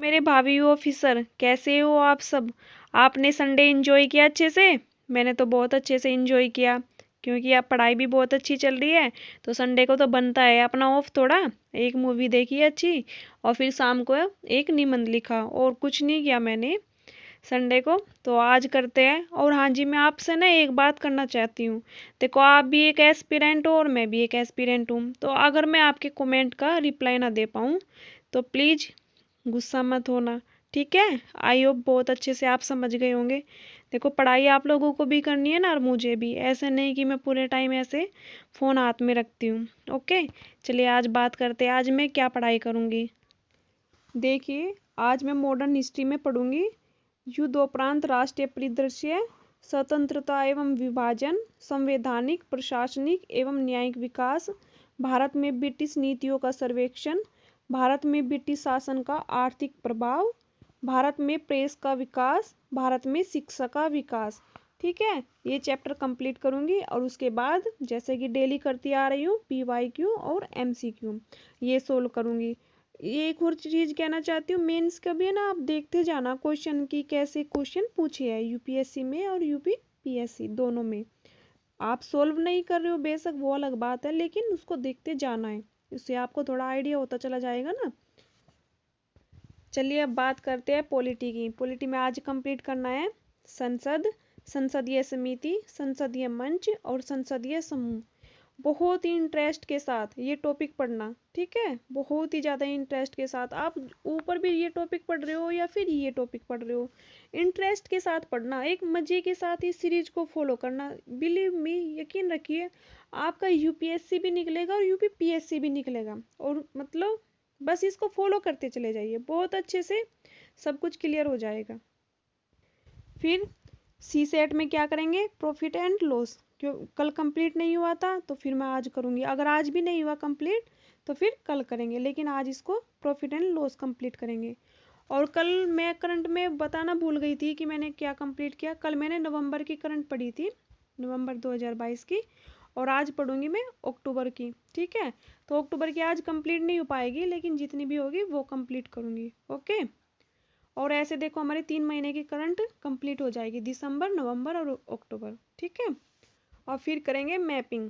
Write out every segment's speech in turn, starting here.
मेरे भाभी ऑफिसर, कैसे हो आप सब। आपने संडे एंजॉय किया अच्छे से। मैंने तो बहुत अच्छे से एंजॉय किया, क्योंकि आप पढ़ाई भी बहुत अच्छी चल रही है। तो संडे को तो बनता है अपना ऑफ, थोड़ा एक मूवी देखी अच्छी, और फिर शाम को एक निबंध लिखा, और कुछ नहीं किया मैंने संडे को। तो आज करते हैं। और हाँ जी, मैं आपसे ना एक बात करना चाहती हूँ। देखो, आप भी एक एस्पिरेंट हो और मैं भी एक एस्पिरेंट हूँ, तो अगर मैं आपके कमेंट का रिप्लाई ना दे पाऊँ तो प्लीज़ गुस्सा मत होना, ठीक है। आई होप बहुत अच्छे से आप समझ गए होंगे। देखो, पढ़ाई आप लोगों को भी करनी है ना, और मुझे भी। ऐसे नहीं कि मैं पूरे टाइम ऐसे फ़ोन हाथ में रखती हूँ। ओके, चलिए आज बात करते हैं, आज मैं क्या पढ़ाई करूँगी। देखिए, आज मैं मॉडर्न हिस्ट्री में पढ़ूंगी। युद्धोपरांत राष्ट्रीय परिदृश्य, स्वतंत्रता एवं विभाजन, संवैधानिक, प्रशासनिक एवं न्यायिक विकास, भारत में ब्रिटिश नीतियों का सर्वेक्षण, भारत में ब्रिटिश शासन का आर्थिक प्रभाव, भारत में प्रेस का विकास, भारत में शिक्षा का विकास। ठीक है, ये चैप्टर कंप्लीट करूंगी, और उसके बाद जैसे कि डेली करती आ रही हूँ, PYQ और MCQ ये सोल्व करूंगी। ये एक और चीज कहना चाहती हूँ, मेंस का भी है ना, आप देखते जाना क्वेश्चन की कैसे क्वेश्चन पूछे है, UPSC में और UPPSC दोनों में। आप सोल्व नहीं कर रहे हो बेशक, वो अलग बात है, लेकिन उसको देखते जाना है, इससे आपको थोड़ा आइडिया होता चला जाएगा ना। चलिए अब बात करते हैं पॉलिटी की। पॉलिटी में आज कंप्लीट करना है संसद, संसदीय समिति, संसदीय मंच और संसदीय समूह। बहुत ही इंटरेस्ट के साथ ये टॉपिक पढ़ना, ठीक है। बहुत ही ज़्यादा इंटरेस्ट के साथ, आप ऊपर भी ये टॉपिक पढ़ रहे हो या फिर ये टॉपिक पढ़ रहे हो, इंटरेस्ट के साथ पढ़ना, एक मज़े के साथ इस सीरीज को फॉलो करना। बिलीव मी, यकीन रखिए, आपका UPSC भी निकलेगा और UPPSC भी निकलेगा, और मतलब बस इसको फॉलो करते चले जाइए, बहुत अच्छे से सब कुछ क्लियर हो जाएगा। फिर CSET में क्या करेंगे, प्रॉफिट एंड लॉस। क्यों कल कंप्लीट नहीं हुआ था, तो फिर मैं आज करूँगी। अगर आज भी नहीं हुआ कंप्लीट तो फिर कल करेंगे, लेकिन आज इसको प्रॉफिट एंड लॉस कंप्लीट करेंगे। और कल मैं करंट में बताना भूल गई थी कि मैंने क्या कंप्लीट किया। कल मैंने नवंबर की करंट पढ़ी थी, नवंबर 2022 की, और आज पढ़ूंगी मैं अक्टूबर की, ठीक है। तो अक्टूबर की आज कंप्लीट नहीं हो पाएगी, लेकिन जितनी भी होगी वो कंप्लीट करूँगी। ओके, और ऐसे देखो हमारे 3 महीने की करंट कंप्लीट हो जाएगी, दिसंबर, नवंबर और अक्टूबर, ठीक है। और फिर करेंगे मैपिंग।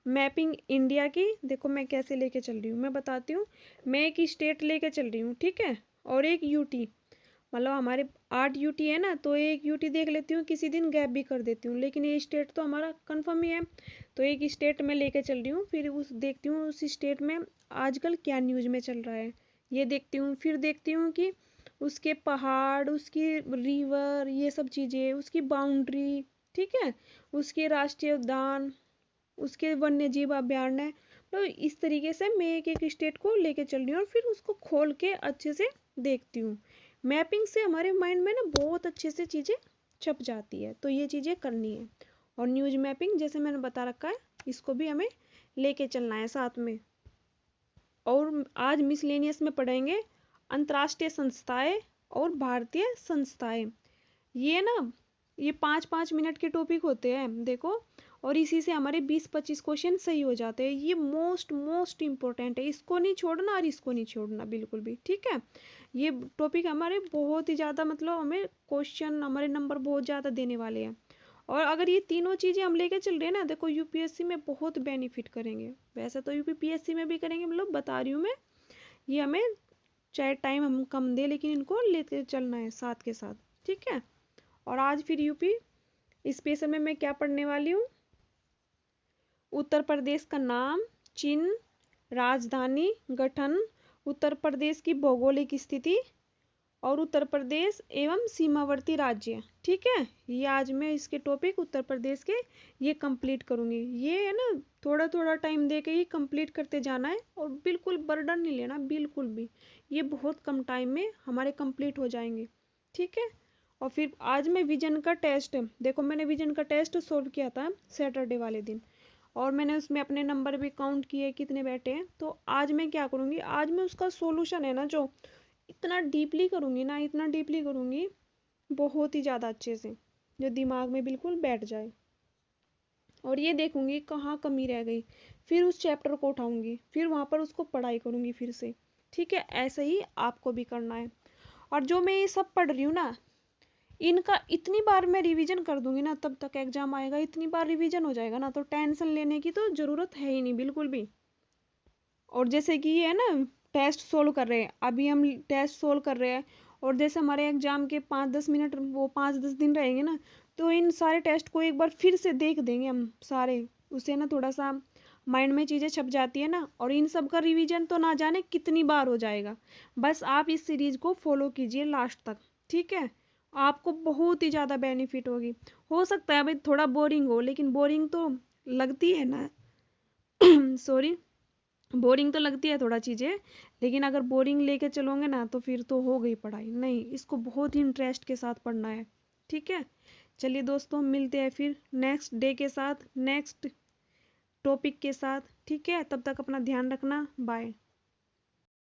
मैपिंग इंडिया की देखो मैं कैसे लेके चल रही हूँ, मैं बताती हूँ। मैं एक स्टेट लेके चल रही हूँ, ठीक है, और एक यूटी। मतलब हमारे 8 यूटी है ना, तो एक यूटी देख लेती हूँ, किसी दिन गैप भी कर देती हूँ, लेकिन ये स्टेट तो हमारा कंफर्म ही है। तो एक स्टेट में लेके चल रही हूँ, फिर उस देखती हूँ उस स्टेट में आजकल क्या न्यूज़ में चल रहा है, ये देखती हूँ। फिर देखती हूँ कि उसके पहाड़, उसकी रिवर, ये सब चीज़ें, उसकी बाउंड्री, ठीक है, उसके राष्ट्रीय उद्यान, उसके वन्य जीव अभयारण्य। तो इस तरीके से मैं एक एक स्टेट को लेके चल रही हूँ, और फिर उसको खोल के अच्छे से देखती हूँ। मैपिंग से हमारे माइंड में ना बहुत अच्छे से चीज़ें छप जाती है, तो ये चीज़ें करनी है। और न्यूज मैपिंग जैसे मैंने बता रखा है, इसको भी हमें लेके चलना है साथ में। और आज मिसलेनियस में पढ़ेंगे अंतर्राष्ट्रीय संस्थाएं और भारतीय संस्थाएं। ये ना, ये 5-5 मिनट के टॉपिक होते हैं देखो, और इसी से हमारे 20-25 क्वेश्चन सही हो जाते हैं। ये मोस्ट मोस्ट इंपॉर्टेंट है, इसको नहीं छोड़ना और इसको नहीं छोड़ना बिल्कुल भी, ठीक है। ये टॉपिक हमारे बहुत ही ज़्यादा, मतलब हमें क्वेश्चन, हमारे नंबर बहुत ज़्यादा देने वाले हैं। और अगर ये तीनों चीज़ें हम लेके चल रहे हैं ना, देखो UPSC में बहुत बेनिफिट करेंगे। वैसे तो UPPSC में भी करेंगे, मतलब बता रही हूँ मैं, ये हमें चाहे टाइम हम कम दे, लेकिन इनको लेते चलना है साथ के साथ, ठीक है। और आज फिर यूपी स्पेशल में मैं क्या पढ़ने वाली हूँ, उत्तर प्रदेश का नाम, चिन्ह, राजधानी, गठन, उत्तर प्रदेश की भौगोलिक स्थिति, और उत्तर प्रदेश एवं सीमावर्ती राज्य, ठीक है। ये आज मैं इसके टॉपिक उत्तर प्रदेश के ये कंप्लीट करूँगी। ये है ना, थोड़ा थोड़ा टाइम दे के ही कंप्लीट करते जाना है, और बिल्कुल बर्डन नहीं लेना बिल्कुल भी। ये बहुत कम टाइम में हमारे कंप्लीट हो जाएंगे, ठीक है। और फिर आज मैं विजन का टेस्ट, देखो मैंने विजन का टेस्ट सोल्व किया था सैटरडे वाले दिन, और मैंने उसमें अपने नंबर भी काउंट किए कितने बैठे हैं। तो आज मैं क्या करूँगी, आज मैं उसका सॉल्यूशन है ना, जो इतना डीपली करूँगी ना, इतना डीपली करूँगी, बहुत ही ज़्यादा अच्छे से, जो दिमाग में बिल्कुल बैठ जाए। और ये देखूंगी कहाँ कमी रह गई, फिर उस चैप्टर को उठाऊंगी, फिर वहाँ पर उसको पढ़ाई करूँगी फिर से, ठीक है, ऐसे ही आपको भी करना है। और जो मैं ये सब पढ़ रही हूँ ना, इनका इतनी बार मैं रिवीजन कर दूंगी ना, तब तक एग्जाम आएगा, इतनी बार रिवीजन हो जाएगा ना, तो टेंशन लेने की तो जरूरत है ही नहीं बिल्कुल भी। और जैसे कि ये है ना, टेस्ट सोल्व कर रहे हैं, अभी हम टेस्ट सोल्व कर रहे हैं, और जैसे हमारे एग्जाम के 5-10 मिनट, वो 5-10 दिन रहेंगे ना, तो इन सारे टेस्ट को एक बार फिर से देख देंगे हम सारे। उससे ना थोड़ा सा माइंड में चीज़ें छप जाती है ना, और इन सब का रिवीजन तो ना जाने कितनी बार हो जाएगा। बस आप इस सीरीज को फॉलो कीजिए लास्ट तक, ठीक है। आपको बहुत ही ज़्यादा बेनिफिट होगी। हो सकता है भाई थोड़ा बोरिंग हो, लेकिन बोरिंग तो लगती है ना सॉरी, बोरिंग तो लगती है थोड़ा चीज़ें, लेकिन अगर बोरिंग लेके चलोगे ना तो फिर तो हो गई पढ़ाई। नहीं, इसको बहुत ही इंटरेस्ट के साथ पढ़ना है, ठीक है। चलिए दोस्तों, मिलते हैं फिर नेक्स्ट डे के साथ, नेक्स्ट टॉपिक के साथ, ठीक है। तब तक अपना ध्यान रखना, बाय।